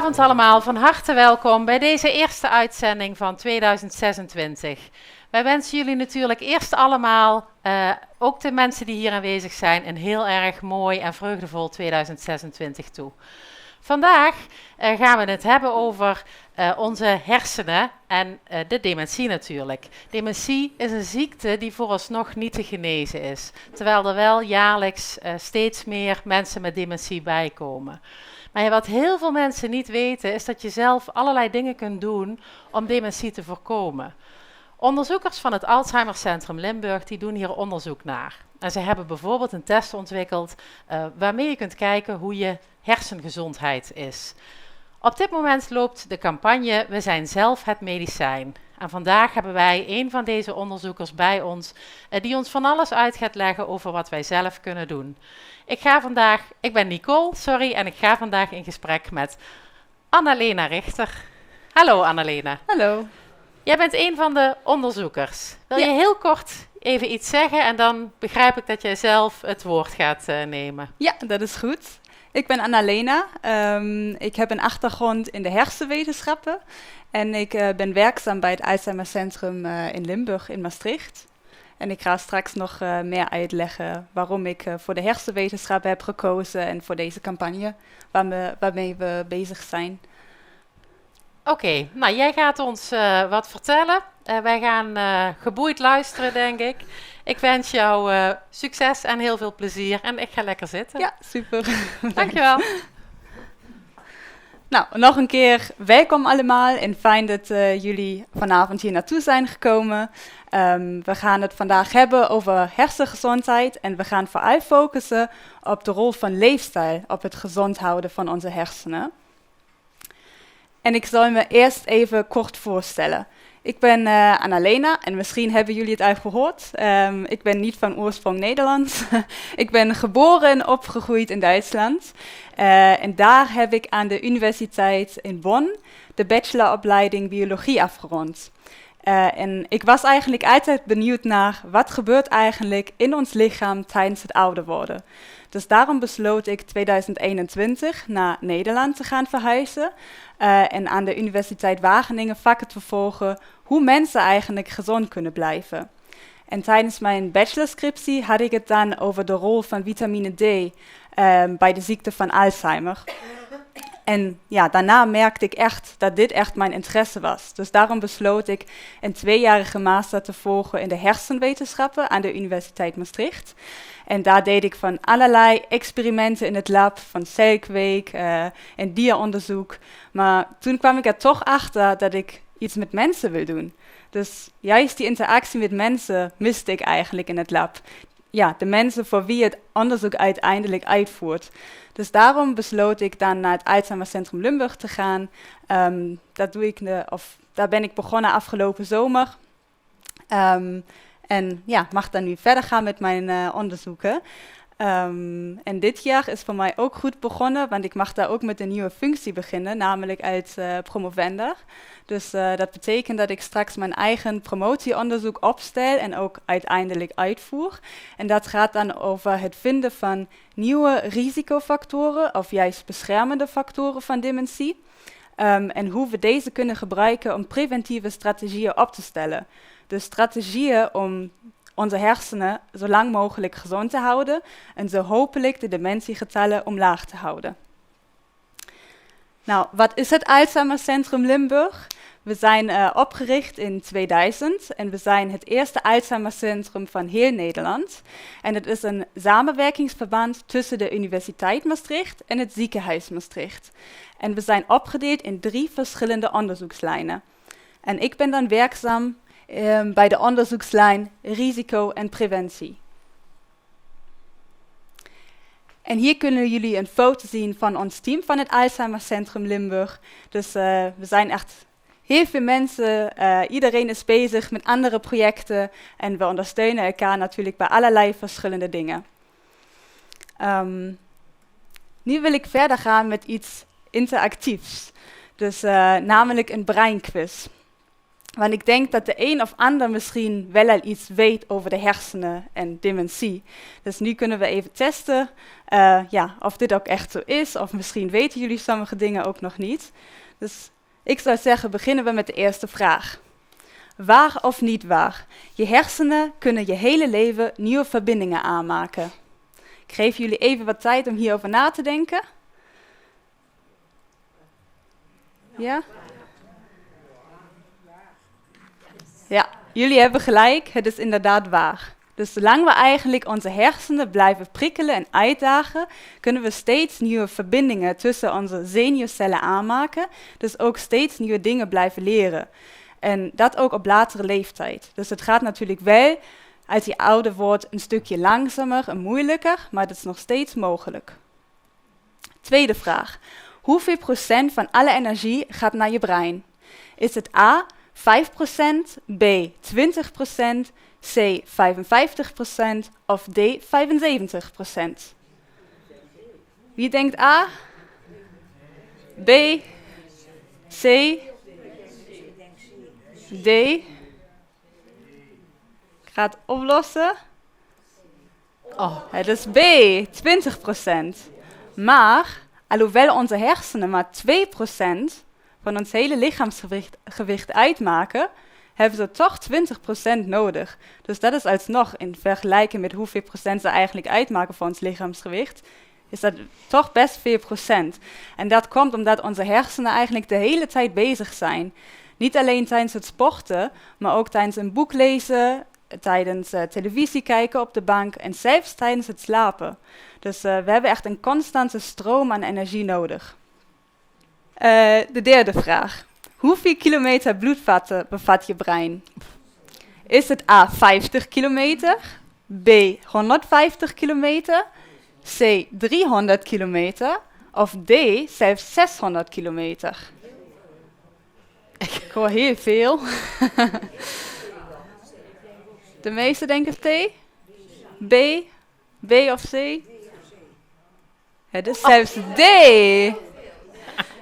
Goedenavond allemaal, van harte welkom bij deze eerste uitzending van 2026. Wij wensen jullie natuurlijk eerst allemaal, ook de mensen die hier aanwezig zijn, een heel erg mooi en vreugdevol 2026 toe. Vandaag gaan we het hebben over onze hersenen en de dementie natuurlijk. Dementie is een ziekte die vooralsnog niet te genezen is, terwijl er wel jaarlijks steeds meer mensen met dementie bijkomen. Maar wat heel veel mensen niet weten is dat je zelf allerlei dingen kunt doen om dementie te voorkomen. Onderzoekers van het Alzheimercentrum Limburg die doen hier onderzoek naar. En ze hebben bijvoorbeeld een test ontwikkeld waarmee je kunt kijken hoe je hersengezondheid is. Op dit moment loopt de campagne We zijn zelf het medicijn. En vandaag hebben wij een van deze onderzoekers bij ons die ons van alles uit gaat leggen over wat wij zelf kunnen doen. Ik ben Nicole, en ik ga vandaag in gesprek met Annalena Richter. Hallo Annalena. Hallo. Jij bent een van de onderzoekers. Wil je heel kort even iets zeggen en dan begrijp ik dat jij zelf het woord gaat nemen. Ja, dat is goed. Ik ben Annalena. Ik heb een achtergrond in de hersenwetenschappen en ik ben werkzaam bij het Alzheimercentrum in Limburg in Maastricht. En ik ga straks nog meer uitleggen waarom ik voor de hersenwetenschappen heb gekozen en voor deze campagne waarmee we bezig zijn. Oké, nou jij gaat ons wat vertellen. Wij gaan geboeid luisteren, denk ik. Ik wens jou succes en heel veel plezier en ik ga lekker zitten. Ja, super. Dankjewel. Nou, nog een keer welkom allemaal en fijn dat jullie vanavond hier naartoe zijn gekomen. We gaan het vandaag hebben over hersengezondheid en we gaan vooral focussen op de rol van leefstijl op het gezond houden van onze hersenen. En ik zal me eerst even kort voorstellen. Ik ben Annalena en misschien hebben jullie het al gehoord. Ik ben niet van oorsprong Nederlands. Ik ben geboren en opgegroeid in Duitsland. En daar heb ik aan de universiteit in Bonn de bacheloropleiding biologie afgerond. En ik was eigenlijk altijd benieuwd naar wat gebeurt eigenlijk in ons lichaam tijdens het ouder worden. Dus daarom besloot ik 2021 naar Nederland te gaan verhuizen en aan de Universiteit Wageningen vakken te volgen hoe mensen eigenlijk gezond kunnen blijven. En tijdens mijn bachelorscriptie had ik het dan over de rol van vitamine D bij de ziekte van Alzheimer. En ja, daarna merkte ik echt dat dit echt mijn interesse was. Dus daarom besloot ik een 2-jarige master te volgen in de hersenwetenschappen aan de Universiteit Maastricht. En daar deed ik van allerlei experimenten in het lab, van celkweek en dieronderzoek. Maar toen kwam ik er toch achter dat ik iets met mensen wil doen. Dus juist die interactie met mensen miste ik eigenlijk in het lab. Ja, de mensen voor wie het onderzoek uiteindelijk uitvoert. Dus daarom besloot ik dan naar het Alzheimercentrum Limburg te gaan. Daar ben ik begonnen afgelopen zomer. En ja, mag dan nu verder gaan met mijn onderzoeken. En dit jaar is voor mij ook goed begonnen, want ik mag daar ook met een nieuwe functie beginnen, namelijk als promovender. Dus dat betekent dat ik straks mijn eigen promotieonderzoek opstel en ook uiteindelijk uitvoer. En dat gaat dan over het vinden van nieuwe risicofactoren of juist beschermende factoren van dementie. En hoe we deze kunnen gebruiken om preventieve strategieën op te stellen. Dus strategieën om onze hersenen zo lang mogelijk gezond te houden en zo hopelijk de dementiegetallen omlaag te houden. Nou, wat is het Alzheimercentrum Limburg? We zijn opgericht in 2000 en we zijn het eerste Alzheimercentrum van heel Nederland. En het is een samenwerkingsverband tussen de Universiteit Maastricht en het Ziekenhuis Maastricht. En we zijn opgedeeld in 3 verschillende onderzoekslijnen. En ik ben dan werkzaam bij de onderzoekslijn risico en preventie. En hier kunnen jullie een foto zien van ons team van het Alzheimercentrum Limburg. Dus we zijn echt heel veel mensen, iedereen is bezig met andere projecten en we ondersteunen elkaar natuurlijk bij allerlei verschillende dingen. Nu wil ik verder gaan met iets interactiefs, dus namelijk een breinquiz. Want ik denk dat de een of ander misschien wel al iets weet over de hersenen en dementie. Dus nu kunnen we even testen of dit ook echt zo is. Of misschien weten jullie sommige dingen ook nog niet. Dus ik zou zeggen, beginnen we met de eerste vraag. Waar of niet waar? Je hersenen kunnen je hele leven nieuwe verbindingen aanmaken. Ik geef jullie even wat tijd om hierover na te denken. Ja? Ja, jullie hebben gelijk, het is inderdaad waar. Dus zolang we eigenlijk onze hersenen blijven prikkelen en uitdagen, kunnen we steeds nieuwe verbindingen tussen onze zenuwcellen aanmaken. Dus ook steeds nieuwe dingen blijven leren. En dat ook op latere leeftijd. Dus het gaat natuurlijk wel, als je ouder wordt, een stukje langzamer en moeilijker, maar het is nog steeds mogelijk. Tweede vraag. Hoeveel procent van alle energie gaat naar je brein? Is het A, 5%, B, 20%, C, 55% of D, 75%? Wie denkt A? B? C? D? Ik ga het oplossen. Het is B, 20%. Maar, alhoewel onze hersenen maar 2% van ons hele lichaamsgewicht uitmaken, hebben ze toch 20% nodig. Dus dat is alsnog, in vergelijking met hoeveel procent ze eigenlijk uitmaken van ons lichaamsgewicht, is dat toch best veel procent. En dat komt omdat onze hersenen eigenlijk de hele tijd bezig zijn. Niet alleen tijdens het sporten, maar ook tijdens een boek lezen, tijdens televisie kijken op de bank en zelfs tijdens het slapen. Dus we hebben echt een constante stroom aan energie nodig. De derde vraag. Hoeveel kilometer bloedvaten bevat je brein? Is het A 50 kilometer, B 150 kilometer, C 300 kilometer of D zelfs 600 kilometer? Ik hoor heel veel. De meeste denken T? B? B of C? Het is zelfs D.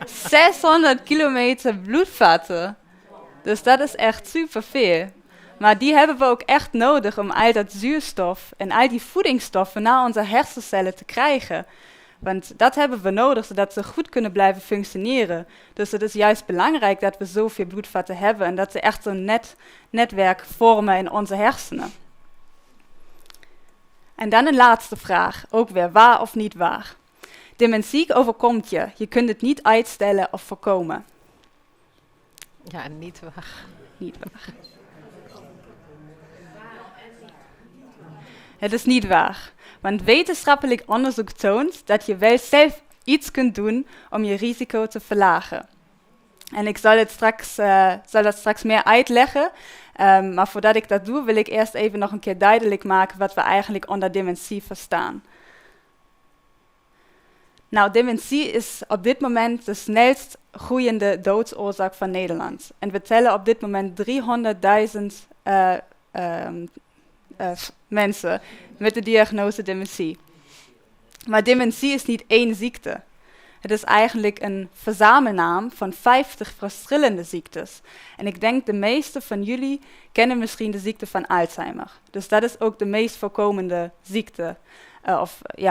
600 kilometer bloedvaten. Dus dat is echt superveel. Maar die hebben we ook echt nodig om al dat zuurstof en al die voedingsstoffen naar onze hersencellen te krijgen. Want dat hebben we nodig, zodat ze goed kunnen blijven functioneren. Dus het is juist belangrijk dat we zoveel bloedvaten hebben en dat ze echt zo'n netwerk vormen in onze hersenen. En dan een laatste vraag, ook weer waar of niet waar. Dementie overkomt je. Je kunt het niet uitstellen of voorkomen. Ja, niet waar. Niet waar. Het is niet waar. Want wetenschappelijk onderzoek toont dat je wel zelf iets kunt doen om je risico te verlagen. En ik zal dat straks meer uitleggen. Maar voordat ik dat doe, wil ik eerst even nog een keer duidelijk maken wat we eigenlijk onder dementie verstaan. Nou, dementie is op dit moment de snelst groeiende doodsoorzaak van Nederland. En we tellen op dit moment 300.000 mensen met de diagnose dementie. Maar dementie is niet één ziekte. Het is eigenlijk een verzamelnaam van 50 verschillende ziektes. En ik denk de meeste van jullie kennen misschien de ziekte van Alzheimer. Dus dat is ook de meest voorkomende ziekte.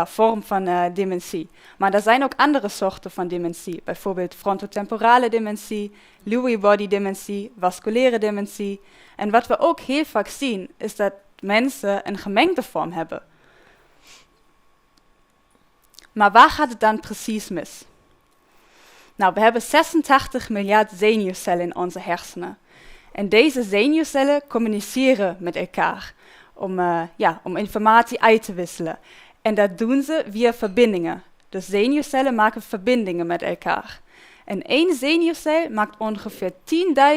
Vorm van dementie. Maar er zijn ook andere soorten van dementie. Bijvoorbeeld frontotemporale dementie, Lewy body dementie, vasculaire dementie. En wat we ook heel vaak zien, is dat mensen een gemengde vorm hebben. Maar waar gaat het dan precies mis? Nou, we hebben 86 miljard zenuwcellen in onze hersenen. En deze zenuwcellen communiceren met elkaar om informatie uit te wisselen. En dat doen ze via verbindingen. De zenuwcellen maken verbindingen met elkaar. En één zenuwcel maakt ongeveer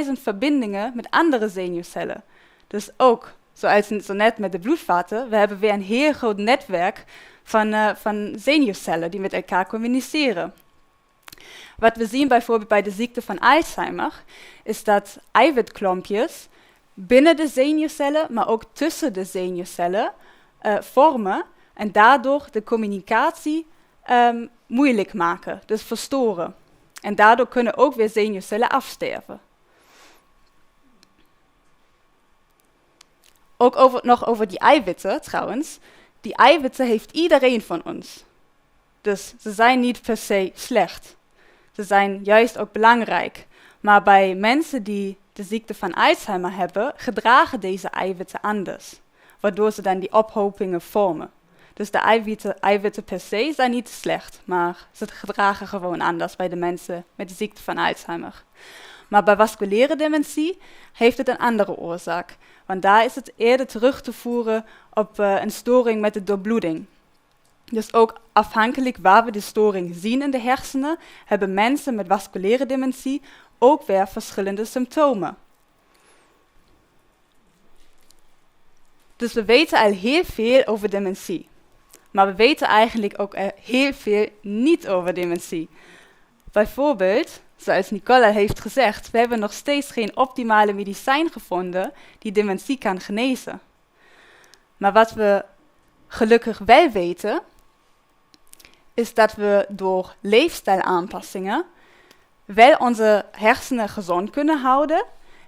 10.000 verbindingen met andere zenuwcellen. Dus ook, zoals zo net met de bloedvaten, we hebben weer een heel groot netwerk van zenuwcellen die met elkaar communiceren. Wat we zien bijvoorbeeld bij de ziekte van Alzheimer, is dat eiwitklompjes binnen de zenuwcellen, maar ook tussen de zenuwcellen vormen en daardoor de communicatie moeilijk maken, dus verstoren. En daardoor kunnen ook weer zenuwcellen afsterven. Ook nog over die eiwitten trouwens. Die eiwitten heeft iedereen van ons. Dus ze zijn niet per se slecht. Ze zijn juist ook belangrijk. Maar bij mensen die de ziekte van Alzheimer hebben, gedragen deze eiwitten anders. Waardoor ze dan die ophopingen vormen. Dus de eiwitten per se zijn niet slecht, maar ze gedragen gewoon anders bij de mensen met de ziekte van Alzheimer. Maar bij vasculaire dementie heeft het een andere oorzaak. Want daar is het eerder terug te voeren op een storing met de doorbloeding. Dus ook afhankelijk waar we de storing zien in de hersenen, hebben mensen met vasculaire dementie ook weer verschillende symptomen. Dus we weten al heel veel over dementie. Maar we weten eigenlijk ook heel veel niet over dementie. Bijvoorbeeld, zoals Nicole heeft gezegd, we hebben nog steeds geen optimale medicijn gevonden die dementie kan genezen. Maar wat we gelukkig wel weten, is dat we door leefstijlaanpassingen wel onze hersenen gezond kunnen houden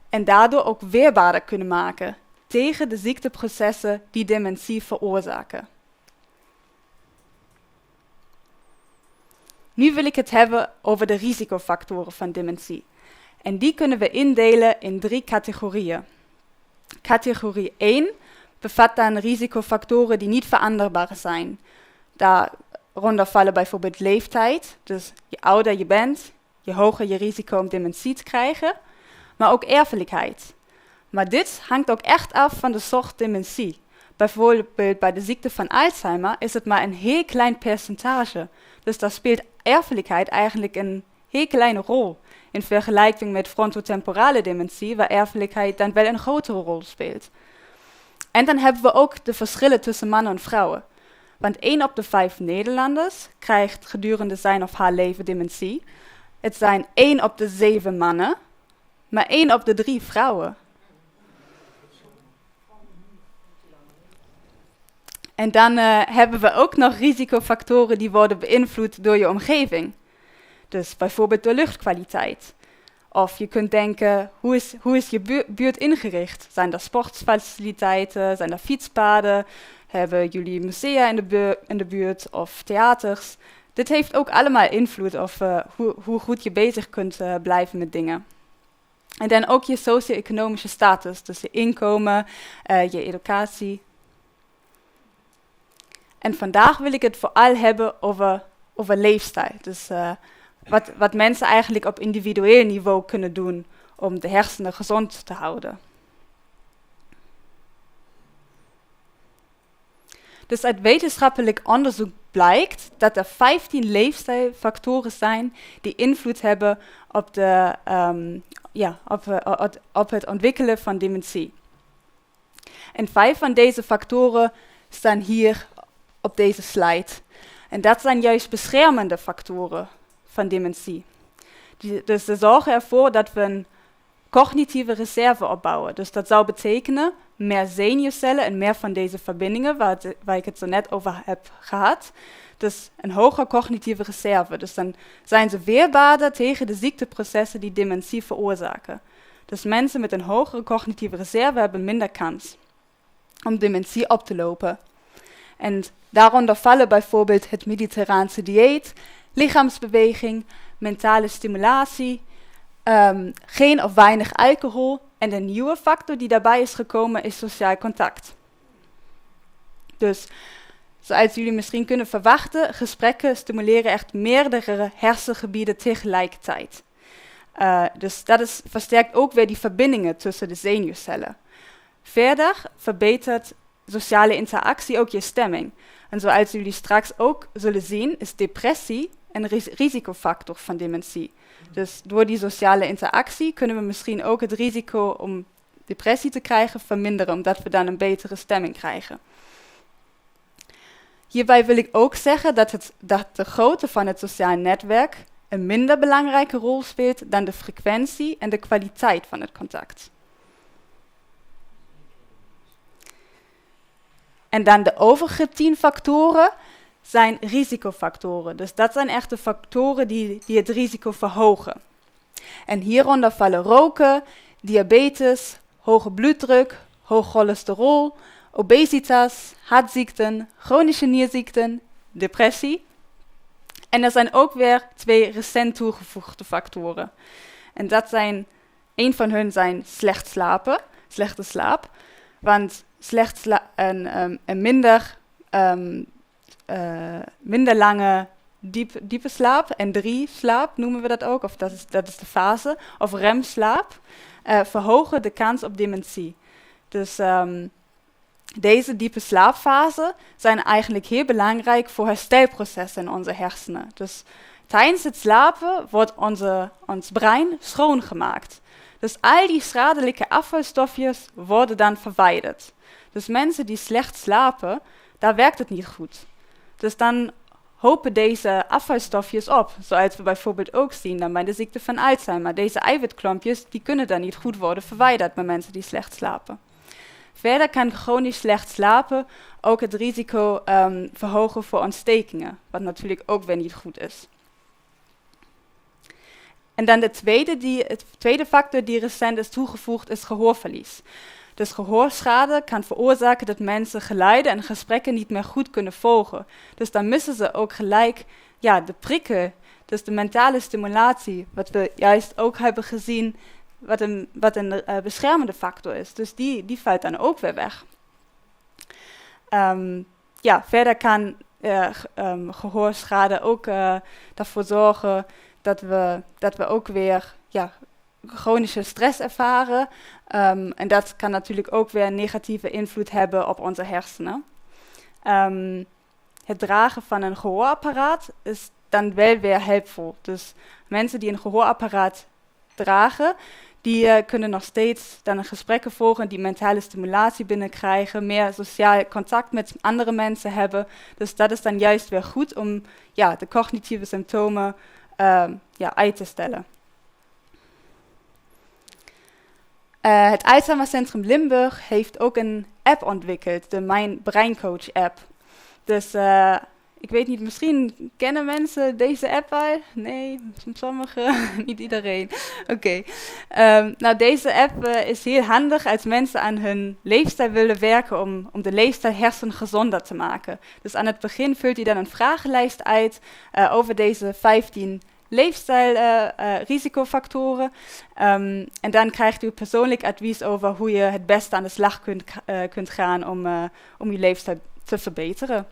en daardoor ook weerbaarder kunnen maken tegen de ziekteprocessen die dementie veroorzaken. Nu wil ik het hebben over de risicofactoren van dementie. En die kunnen we indelen in 3 categorieën. Categorie 1 bevat dan risicofactoren die niet veranderbaar zijn. Daaronder vallen bijvoorbeeld leeftijd, dus je ouder je bent, je hoger je risico om dementie te krijgen, maar ook erfelijkheid. Maar dit hangt ook echt af van de soort dementie. Bijvoorbeeld bij de ziekte van Alzheimer is het maar een heel klein percentage. Dus daar speelt erfelijkheid eigenlijk een heel kleine rol. In vergelijking met frontotemporale dementie, waar erfelijkheid dan wel een grotere rol speelt. En dan hebben we ook de verschillen tussen mannen en vrouwen. Want 1 op de 5 Nederlanders krijgt gedurende zijn of haar leven dementie. Het zijn 1 op de 7 mannen, maar 1 op de 3 vrouwen. En dan hebben we ook nog risicofactoren die worden beïnvloed door je omgeving. Dus bijvoorbeeld door luchtkwaliteit. Of je kunt denken, hoe is je buurt ingericht? Zijn er sportfaciliteiten, zijn er fietspaden? Hebben jullie musea in de buurt of theaters? Dit heeft ook allemaal invloed op hoe goed je bezig kunt blijven met dingen. En dan ook je socio-economische status, dus je inkomen, je educatie. En vandaag wil ik het vooral hebben over leefstijl. Dus wat mensen eigenlijk op individueel niveau kunnen doen om de hersenen gezond te houden. Dus uit wetenschappelijk onderzoek blijkt dat er 15 leefstijlfactoren zijn die invloed hebben op het ontwikkelen van dementie. En 5 van deze factoren staan hier op deze slide. En dat zijn juist beschermende factoren van dementie. Dus ze zorgen ervoor dat we een cognitieve reserve opbouwen. Dus dat zou betekenen meer zenuwcellen en meer van deze verbindingen, waar ik het zo net over heb gehad. Dus een hogere cognitieve reserve. Dus dan zijn ze weerbaarder tegen de ziekteprocessen die dementie veroorzaken. Dus mensen met een hogere cognitieve reserve hebben minder kans om dementie op te lopen. En daaronder vallen bijvoorbeeld het mediterraanse dieet, lichaamsbeweging, mentale stimulatie, geen of weinig alcohol. En de nieuwe factor die daarbij is gekomen is sociaal contact. Dus zoals jullie misschien kunnen verwachten, gesprekken stimuleren echt meerdere hersengebieden tegelijkertijd. Dus dat versterkt ook weer die verbindingen tussen de zenuwcellen. Verder verbetert sociale interactie ook je stemming. En zoals jullie straks ook zullen zien, is depressie een risicofactor van dementie. Dus door die sociale interactie kunnen we misschien ook het risico om depressie te krijgen verminderen, omdat we dan een betere stemming krijgen. Hierbij wil ik ook zeggen dat de grootte van het sociaal netwerk een minder belangrijke rol speelt dan de frequentie en de kwaliteit van het contact. En dan de overige 10 factoren zijn risicofactoren. Dus dat zijn echt de factoren die het risico verhogen. En hieronder vallen roken, diabetes, hoge bloeddruk, hoog cholesterol, obesitas, hartziekten, chronische nierziekten, depressie. En er zijn ook weer 2 recent toegevoegde factoren. En dat zijn, een van hun zijn slechte slaap. Want een minder lange diepe slaap en 3 slaap noemen we dat ook, of dat is de fase, of remslaap, verhogen de kans op dementie. Dus deze diepe slaapfase zijn eigenlijk heel belangrijk voor herstelprocessen in onze hersenen. Dus tijdens het slapen wordt ons brein schoongemaakt. Dus al die schadelijke afvalstofjes worden dan verwijderd. Dus mensen die slecht slapen, daar werkt het niet goed. Dus dan hopen deze afvalstofjes op, zoals we bijvoorbeeld ook zien dan bij de ziekte van Alzheimer. Deze eiwitklompjes die kunnen dan niet goed worden verwijderd bij mensen die slecht slapen. Verder kan chronisch slecht slapen ook het risico verhogen voor ontstekingen, wat natuurlijk ook weer niet goed is. En dan het tweede factor die recent is toegevoegd is gehoorverlies. Dus gehoorschade kan veroorzaken dat mensen geluiden en gesprekken niet meer goed kunnen volgen. Dus dan missen ze ook gelijk de prikkel, dus de mentale stimulatie, wat we juist ook hebben gezien, wat een beschermende factor is. Dus die valt dan ook weer weg. Verder kan gehoorschade ook ervoor zorgen dat we ook weer chronische stress ervaren. En dat kan natuurlijk ook weer een negatieve invloed hebben op onze hersenen. Het dragen van een gehoorapparaat is dan wel weer helpvol. Dus mensen die een gehoorapparaat dragen, die kunnen nog steeds dan gesprekken volgen, die mentale stimulatie binnenkrijgen, meer sociaal contact met andere mensen hebben. Dus dat is dan juist weer goed om de cognitieve symptomen uit te stellen. Het Alzheimer Centrum Limburg heeft ook een app ontwikkeld, de Mijn Breincoach app. Dus ik weet niet, misschien kennen mensen deze app al? Nee, sommigen, niet iedereen. Oké. Deze app is heel handig als mensen aan hun leefstijl willen werken om de leefstijl hersengezonder te maken. Dus aan het begin vult u dan een vragenlijst uit over deze 15 leefstijlrisicofactoren. En dan krijgt u persoonlijk advies over hoe je het beste aan de slag kunt gaan om uw leefstijl te verbeteren.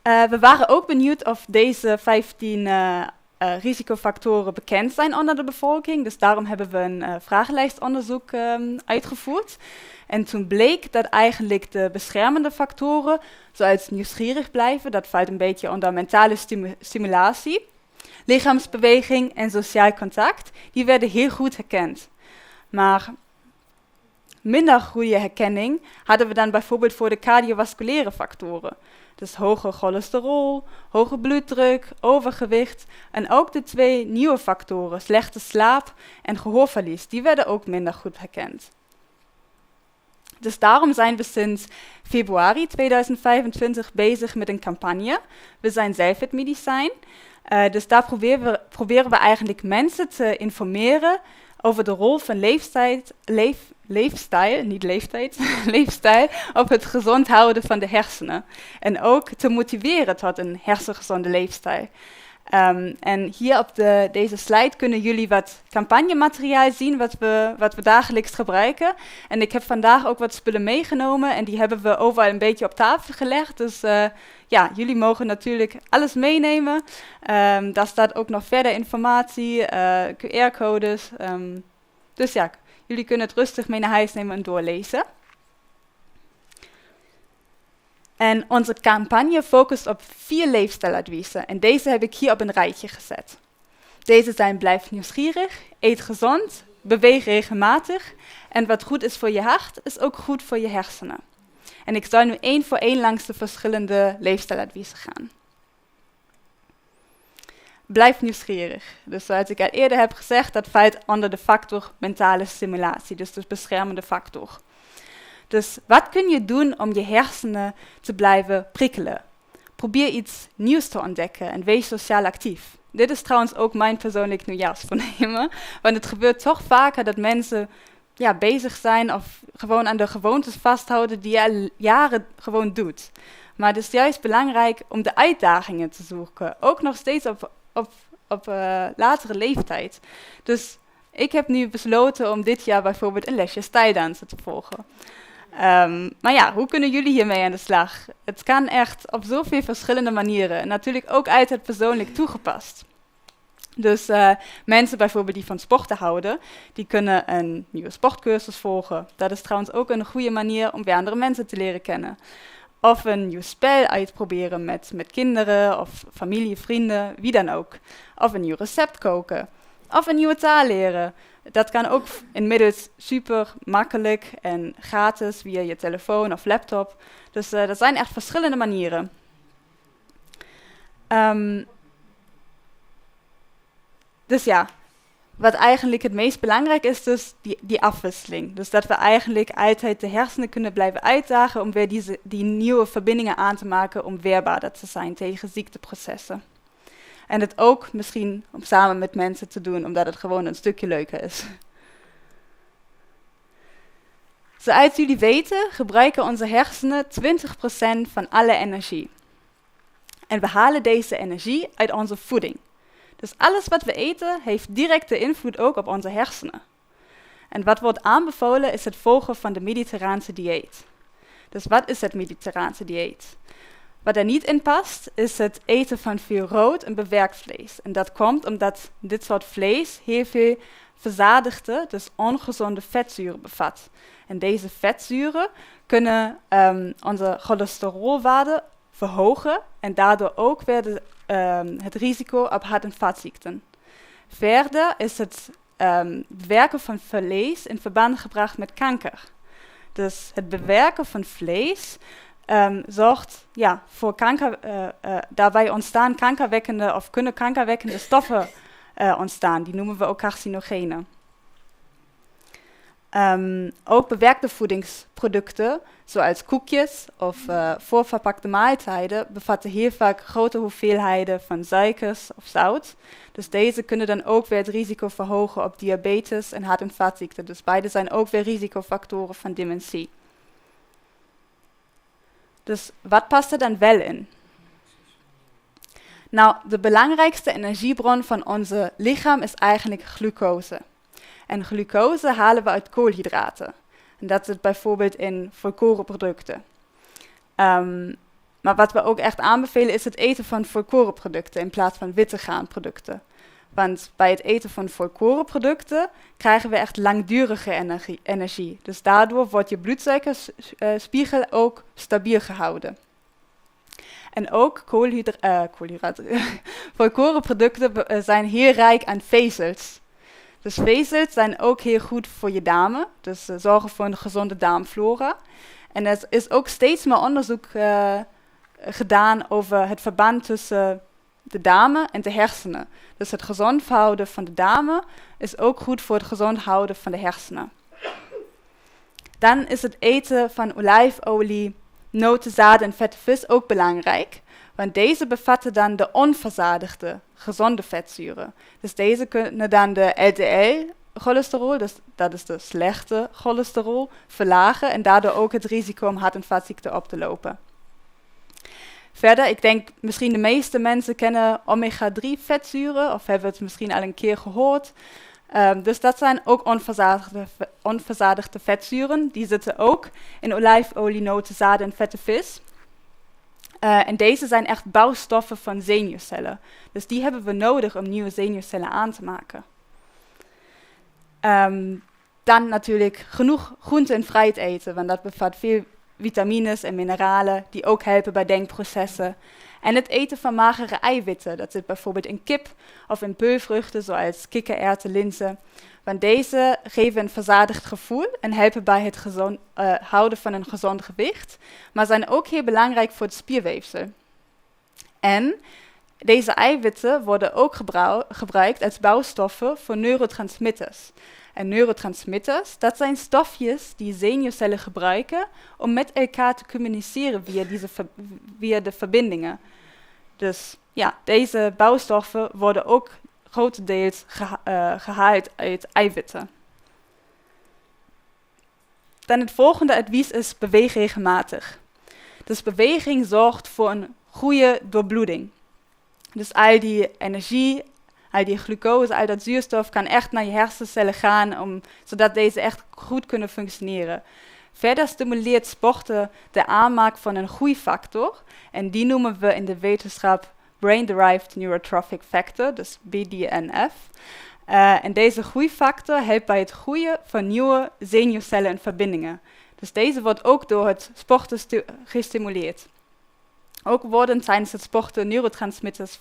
We waren ook benieuwd of deze 15 risicofactoren bekend zijn onder de bevolking. Dus daarom hebben we een vragenlijstonderzoek uitgevoerd. En toen bleek dat eigenlijk de beschermende factoren, zoals nieuwsgierig blijven, dat valt een beetje onder mentale stimulatie, lichaamsbeweging en sociaal contact, die werden heel goed herkend. Maar minder goede herkenning hadden we dan bijvoorbeeld voor de cardiovasculaire factoren. Dus hoge cholesterol, hoge bloeddruk, overgewicht en ook de 2 nieuwe factoren, slechte slaap en gehoorverlies, die werden ook minder goed herkend. Dus daarom zijn we sinds februari 2025 bezig met een campagne. We zijn zelf het medicijn. Dus daar proberen we eigenlijk mensen te informeren over de rol van leefstijl op het gezond houden van de hersenen. En ook te motiveren tot een hersengezonde leefstijl. En hier op deze slide kunnen jullie wat campagnemateriaal zien wat we dagelijks gebruiken. En ik heb vandaag ook wat spullen meegenomen en die hebben we overal een beetje op tafel gelegd. Dus jullie mogen natuurlijk alles meenemen. Daar staat ook nog verder informatie, QR-codes. Dus jullie kunnen het rustig mee naar huis nemen en doorlezen. En onze campagne focust op 4 leefstijladviezen en deze heb ik hier op een rijtje gezet. Deze zijn: blijf nieuwsgierig, eet gezond, beweeg regelmatig en wat goed is voor je hart is ook goed voor je hersenen. En ik zal nu 1 voor 1 langs de verschillende leefstijladviezen gaan. Blijf nieuwsgierig. Dus zoals ik al eerder heb gezegd, dat valt onder de factor mentale stimulatie, dus de beschermende factor. Dus wat kun je doen om je hersenen te blijven prikkelen? Probeer iets nieuws te ontdekken en wees sociaal actief. Dit is trouwens ook mijn persoonlijk nieuwjaarsvoornemen, want het gebeurt toch vaker dat mensen bezig zijn of gewoon aan de gewoontes vasthouden die je al jaren gewoon doet. Maar het is juist belangrijk om de uitdagingen te zoeken. Ook nog steeds op latere leeftijd. Dus ik heb nu besloten om dit jaar bijvoorbeeld een lesje stijldansen te volgen. Maar ja, hoe kunnen jullie hiermee aan de slag? Het kan echt op zoveel verschillende manieren. En natuurlijk ook altijd persoonlijk toegepast. Dus mensen bijvoorbeeld die van sporten houden, die kunnen een nieuwe sportcursus volgen. Dat is trouwens ook een goede manier om weer andere mensen te leren kennen. Of een nieuw spel uitproberen met kinderen of familie, vrienden, wie dan ook. Of een nieuw recept koken. Of een nieuwe taal leren. Dat kan ook inmiddels super makkelijk en gratis via je telefoon of laptop. Dus er zijn echt verschillende manieren. Dus ja, wat eigenlijk het meest belangrijk is, dus die afwisseling. Dus dat we eigenlijk altijd de hersenen kunnen blijven uitdagen om weer die nieuwe verbindingen aan te maken om weerbaarder te zijn tegen ziekteprocessen. En het ook misschien om samen met mensen te doen, omdat het gewoon een stukje leuker is. Zoals jullie weten, gebruiken onze hersenen 20% van alle energie. En we halen deze energie uit onze voeding. Dus alles wat we eten heeft directe invloed ook op onze hersenen. En wat wordt aanbevolen is het volgen van de mediterraanse dieet. Dus wat is het mediterraanse dieet? Wat er niet in past, is het eten van veel rood en bewerkt vlees. En dat komt omdat dit soort vlees heel veel verzadigde, dus ongezonde vetzuren bevat. En deze vetzuren kunnen onze cholesterolwaarde verhogen en daardoor ook weer het risico op hart- en vaatziekten. Verder is het bewerken van vlees in verband gebracht met kanker. Dus het bewerken van vlees zorgt voor kanker. Daarbij ontstaan kankerwekkende of kunnen kankerwekkende stoffen ontstaan. Die noemen we ook carcinogenen. Ook bewerkte voedingsproducten, zoals koekjes of voorverpakte maaltijden, bevatten heel vaak grote hoeveelheden van suikers of zout. Dus deze kunnen dan ook weer het risico verhogen op diabetes en hart- en vaatziekten. Dus beide zijn ook weer risicofactoren van dementie. Dus wat past er dan wel in? Nou, de belangrijkste energiebron van onze lichaam is eigenlijk glucose. En glucose halen we uit koolhydraten. En dat zit bijvoorbeeld in volkorenproducten. Maar wat we ook echt aanbevelen is het eten van volkorenproducten in plaats van witte graanproducten. Want bij het eten van volkorenproducten krijgen we echt langdurige energie. Dus daardoor wordt je bloedsuikerspiegel ook stabiel gehouden. En ook volkorenproducten zijn heel rijk aan vezels. Dus vezels zijn ook heel goed voor je darmen, dus zorgen voor een gezonde darmflora. En er is ook steeds meer onderzoek gedaan over het verband tussen de darmen en de hersenen. Dus het gezond houden van de darmen is ook goed voor het gezond houden van de hersenen. Dan is het eten van olijfolie, noten, zaden en vette vis ook belangrijk. Want deze bevatten dan de onverzadigde, gezonde vetzuren. Dus deze kunnen dan de LDL-cholesterol, dus dat is de slechte cholesterol, verlagen en daardoor ook het risico om hart- en vaatziekten op te lopen. Verder, ik denk misschien de meeste mensen kennen omega-3 vetzuren of hebben het misschien al een keer gehoord. Dus dat zijn ook onverzadigde vetzuren. Die zitten ook in olijfolie, noten, zaden en vette vis. En deze zijn echt bouwstoffen van zenuwcellen. Dus die hebben we nodig om nieuwe zenuwcellen aan te maken. Dan natuurlijk genoeg groente en fruit eten, want dat bevat veel vitamines en mineralen die ook helpen bij denkprocessen. En het eten van magere eiwitten, dat zit bijvoorbeeld in kip of in peulvruchten zoals kikkererwten, linzen. Want deze geven een verzadigd gevoel en helpen bij het houden van een gezond gewicht, maar zijn ook heel belangrijk voor het spierweefsel. En deze eiwitten worden ook gebruikt als bouwstoffen voor neurotransmitters. En neurotransmitters, dat zijn stofjes die zenuwcellen gebruiken om met elkaar te communiceren via de verbindingen. Dus ja, deze bouwstoffen worden ook grotendeels gehaald uit eiwitten. Dan het volgende advies is beweeg regelmatig. Dus beweging zorgt voor een goede doorbloeding. Dus al die energie, al die glucose, al dat zuurstof kan echt naar je hersencellen gaan, zodat deze echt goed kunnen functioneren. Verder stimuleert sporten de aanmaak van een groeifactor. En die noemen we in de wetenschap Brain-Derived Neurotrophic Factor, dus BDNF. En deze groeifactor helpt bij het groeien van nieuwe zenuwcellen en verbindingen. Dus deze wordt ook door het sporten gestimuleerd. Ook worden tijdens het sporten neurotransmitters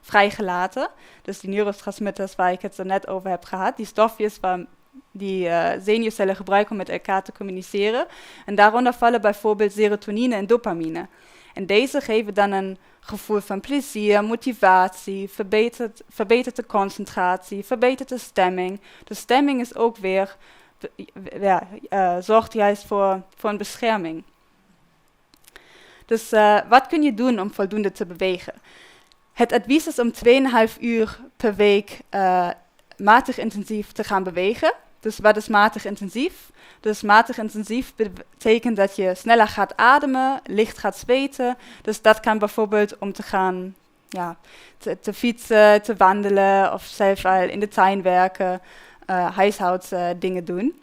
vrijgelaten. Dus die neurotransmitters waar ik het er net over heb gehad, die stofjes waar die zenuwcellen gebruiken om met elkaar te communiceren. En daaronder vallen bijvoorbeeld serotonine en dopamine. En deze geven dan een gevoel van plezier, motivatie, verbeterde concentratie, verbeterde stemming. De stemming is ook weer, zorgt juist voor een bescherming. Dus wat kun je doen om voldoende te bewegen? Het advies is om 2,5 uur per week matig intensief te gaan bewegen. Dus wat is matig intensief? Dus matig intensief betekent dat je sneller gaat ademen, licht gaat zweten. Dus dat kan bijvoorbeeld om te gaan te fietsen, te wandelen of zelf al in de tuin werken, huishouddingen doen.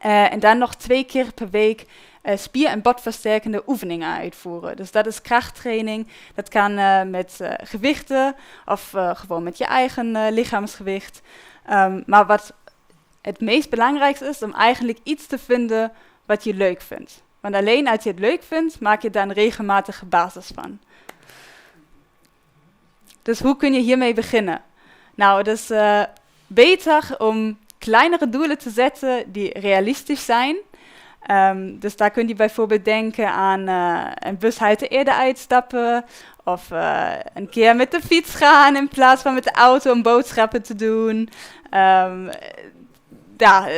En dan nog 2 keer per week spier- en botversterkende oefeningen uitvoeren. Dus dat is krachttraining. Dat kan met gewichten of gewoon met je eigen lichaamsgewicht. Maar wat het meest belangrijkste is om eigenlijk iets te vinden wat je leuk vindt. Want alleen als je het leuk vindt, maak je daar een regelmatige basis van. Dus hoe kun je hiermee beginnen? Nou, het is beter om kleinere doelen te zetten die realistisch zijn. Dus daar kun je bijvoorbeeld denken aan een bushalte eerder uitstappen. Of een keer met de fiets gaan in plaats van met de auto om boodschappen te doen.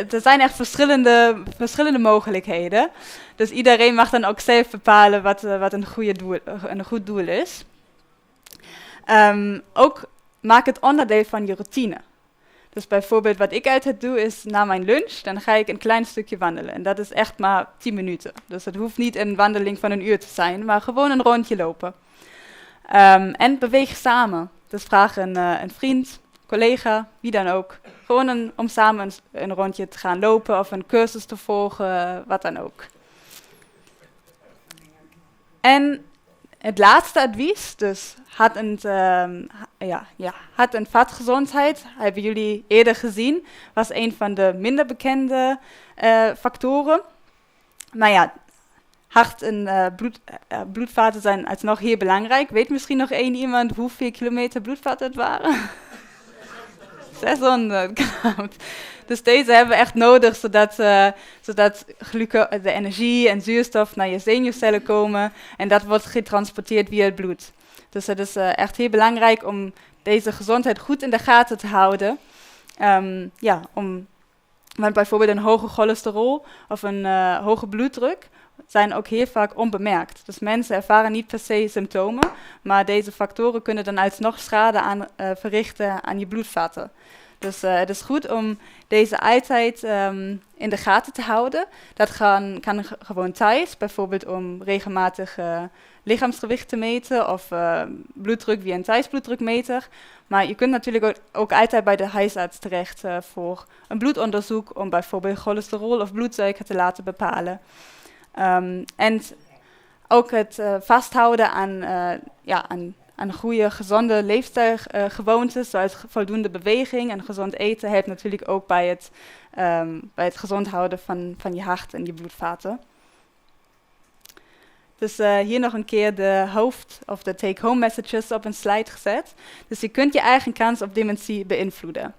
Er zijn echt verschillende mogelijkheden. Dus iedereen mag dan ook zelf bepalen wat een goed doel is. Ook maak het onderdeel van je routine. Dus bijvoorbeeld wat ik altijd doe is na mijn lunch, dan ga ik een klein stukje wandelen. En dat is echt maar 10 minuten. Dus het hoeft niet een wandeling van 1 uur te zijn, maar gewoon een rondje lopen. En beweeg samen. Dus vraag een vriend, collega, wie dan ook. Gewoon om samen een rondje te gaan lopen of een cursus te volgen, wat dan ook. En het laatste advies, dus hart- en vaatgezondheid, hebben jullie eerder gezien, was een van de minder bekende factoren. Maar ja, hart- en bloedvaten zijn alsnog heel belangrijk. Weet misschien nog iemand hoeveel kilometer bloedvaten het waren? 600, klopt. Dus deze hebben we echt nodig, zodat de energie en zuurstof naar je zenuwcellen komen. En dat wordt getransporteerd via het bloed. Dus het is echt heel belangrijk om deze gezondheid goed in de gaten te houden. Want bijvoorbeeld een hoge cholesterol of een hoge bloeddruk zijn ook heel vaak onbemerkt. Dus mensen ervaren niet per se symptomen, maar deze factoren kunnen dan alsnog schade verrichten aan je bloedvaten. Dus het is goed om deze altijd in de gaten te houden. Dat kan gewoon thuis, bijvoorbeeld om regelmatig lichaamsgewicht te meten of bloeddruk via een thuisbloeddrukmeter. Maar je kunt natuurlijk ook altijd bij de huisarts terecht voor een bloedonderzoek om bijvoorbeeld cholesterol of bloedsuiker te laten bepalen. En ook het vasthouden aan goede, gezonde leefstijlgewoontes, zoals voldoende beweging en gezond eten, helpt natuurlijk ook bij het gezond houden van je hart en je bloedvaten. Dus hier nog een keer de of de take-home messages op een slide gezet. Dus je kunt je eigen kans op dementie beïnvloeden.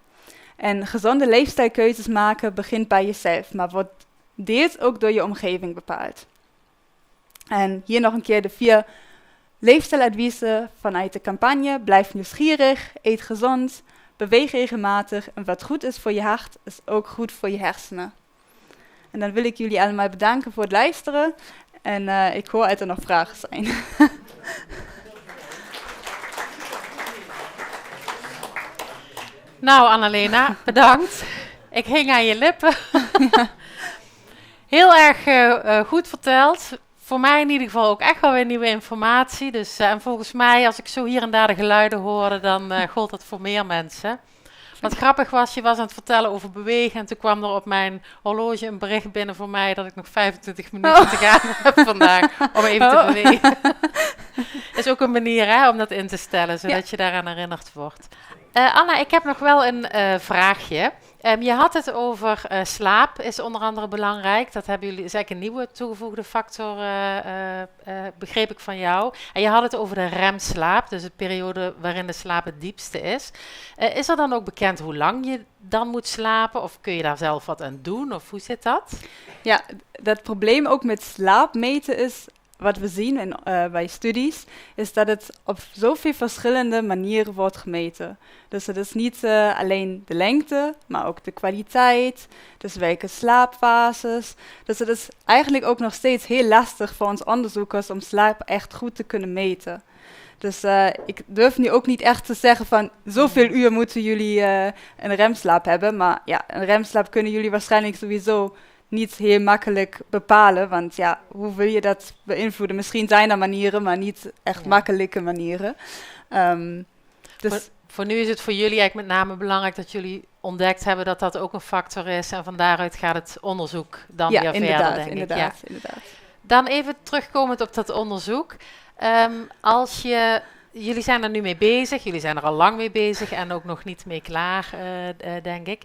En gezonde leefstijlkeuzes maken begint bij jezelf, maar wordt deels ook door je omgeving bepaald. En hier nog een keer de 4 leefstijladviezen vanuit de campagne. Blijf nieuwsgierig, eet gezond, beweeg regelmatig. En wat goed is voor je hart, is ook goed voor je hersenen. En dan wil ik jullie allemaal bedanken voor het luisteren. En ik hoor uit er nog vragen zijn. Nou, Annalena, bedankt. Ik hing aan je lippen. Heel erg goed verteld. Voor mij in ieder geval ook echt wel weer nieuwe informatie. Dus, en volgens mij, als ik zo hier en daar de geluiden hoorde, dan gold dat voor meer mensen. Wat grappig was, je was aan het vertellen over bewegen en toen kwam er op mijn horloge een bericht binnen voor mij dat ik nog 25 minuten te gaan heb vandaag om even te bewegen. Is ook een manier hè, om dat in te stellen, zodat je daaraan herinnerd wordt. Anna, ik heb nog wel een vraagje. Je had het over slaap is onder andere belangrijk. Dat hebben jullie, is eigenlijk een nieuwe toegevoegde factor, begreep ik van jou. En je had het over de remslaap, dus de periode waarin de slaap het diepste is. Is er dan ook bekend hoe lang je dan moet slapen? Of kun je daar zelf wat aan doen? Of hoe zit dat? Ja, dat probleem ook met slaap meten is, wat we zien bij studies, is dat het op zoveel verschillende manieren wordt gemeten. Dus het is niet alleen de lengte, maar ook de kwaliteit, dus welke slaapfases. Dus het is eigenlijk ook nog steeds heel lastig voor ons onderzoekers om slaap echt goed te kunnen meten. Dus ik durf nu ook niet echt te zeggen van zoveel uur moeten jullie een remslaap hebben. Maar ja, een remslaap kunnen jullie waarschijnlijk sowieso niet heel makkelijk bepalen. Want ja, hoe wil je dat beïnvloeden? Misschien zijn er manieren, maar niet echt makkelijke manieren. Dus voor nu is het voor jullie eigenlijk met name belangrijk dat jullie ontdekt hebben dat dat ook een factor is. En van daaruit gaat het onderzoek dan weer verder, denk ik. Ja, inderdaad. Dan even terugkomend op dat onderzoek. Jullie zijn er nu mee bezig, jullie zijn er al lang mee bezig en ook nog niet mee klaar, denk ik.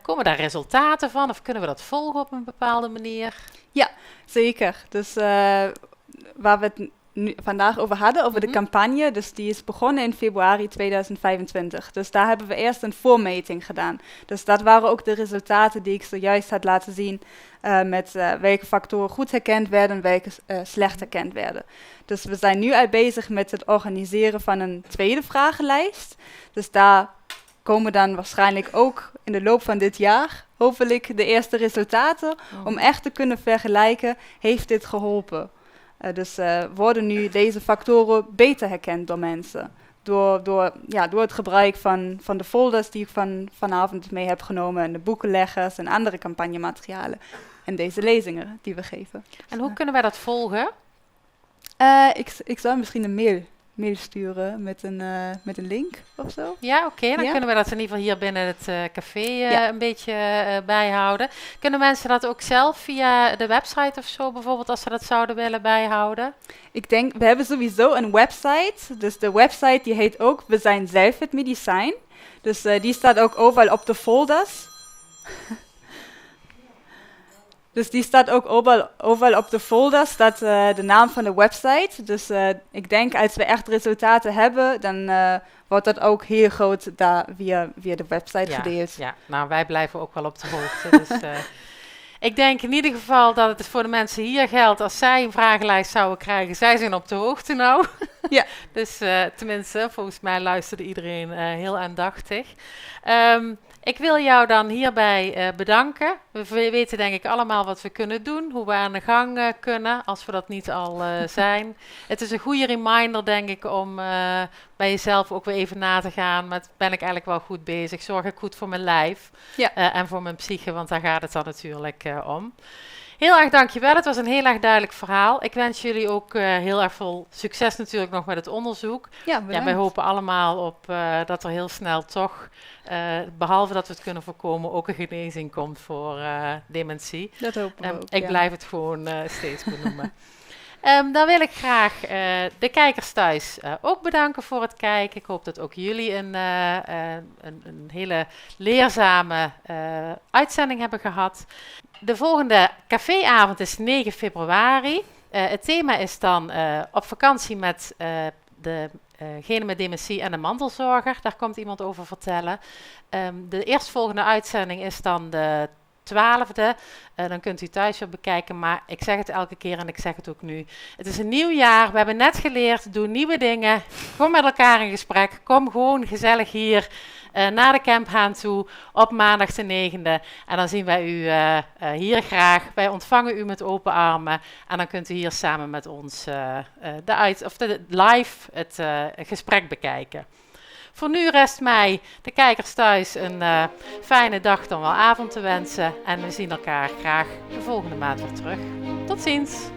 Komen daar resultaten van of kunnen we dat volgen op een bepaalde manier? Ja, zeker. Dus waar we het nu vandaag over hadden, over de campagne, dus die is begonnen in februari 2025. Dus daar hebben we eerst een voormeting gedaan. Dus dat waren ook de resultaten die ik zojuist had laten zien met welke factoren goed herkend werden en welke slecht herkend werden. Dus we zijn nu al bezig met het organiseren van een tweede vragenlijst. Dus daar komen dan waarschijnlijk ook in de loop van dit jaar hopelijk de eerste resultaten om echt te kunnen vergelijken, heeft dit geholpen? Dus worden nu deze factoren beter herkend door mensen. Door het gebruik van de folders die ik vanavond mee heb genomen en de boekenleggers en andere campagnematerialen. En deze lezingen die we geven. En hoe kunnen wij dat volgen? Ik zou misschien een mail sturen met een link of zo. Ja, oké. Dan kunnen we dat in ieder geval hier binnen het café een beetje bijhouden. Kunnen mensen dat ook zelf via de website of zo bijvoorbeeld, als ze dat zouden willen bijhouden? Ik denk, we hebben sowieso een website. Dus de website die heet ook We zijn zelf het medicijn. Dus die staat ook overal op de folders. Dus die staat ook overal op de folder, staat de naam van de website. Dus ik denk als we echt resultaten hebben, dan wordt dat ook heel groot daar via de website gedeeld. Ja, nou wij blijven ook wel op de hoogte. Dus ik denk in ieder geval dat het voor de mensen hier geldt. Als zij een vragenlijst zouden krijgen, zij zijn op de hoogte nou. Ja. Dus tenminste, volgens mij luisterde iedereen heel aandachtig. Ik wil jou dan hierbij bedanken. We weten denk ik allemaal wat we kunnen doen, hoe we aan de gang kunnen, als we dat niet al zijn. Het is een goede reminder denk ik om bij jezelf ook weer even na te gaan met ben ik eigenlijk wel goed bezig, zorg ik goed voor mijn lijf en voor mijn psyche, want daar gaat het dan natuurlijk om. Heel erg dankjewel, het was een heel erg duidelijk verhaal. Ik wens jullie ook heel erg veel succes natuurlijk nog met het onderzoek. Ja, wij hopen allemaal op dat er heel snel toch, behalve dat we het kunnen voorkomen, ook een genezing komt voor dementie. Dat hopen we ook, Ik blijf het gewoon steeds benoemen. Dan wil ik graag de kijkers thuis ook bedanken voor het kijken. Ik hoop dat ook jullie een hele leerzame uitzending hebben gehad. De volgende caféavond is 9 februari. Het thema is dan op vakantie met degene met dementie en de mantelzorger. Daar komt iemand over vertellen. De eerstvolgende uitzending is dan de 12e. Dan kunt u thuis weer bekijken. Maar ik zeg het elke keer en ik zeg het ook nu. Het is een nieuw jaar. We hebben net geleerd. Doe nieuwe dingen. Kom met elkaar in gesprek. Kom gewoon gezellig hier naar de camphaan toe op maandag de 9e. En dan zien wij u hier graag. Wij ontvangen u met open armen. En dan kunt u hier samen met ons live het gesprek bekijken. Voor nu rest mij, de kijkers thuis, een fijne dag dan wel avond te wensen. En we zien elkaar graag de volgende maand weer terug. Tot ziens!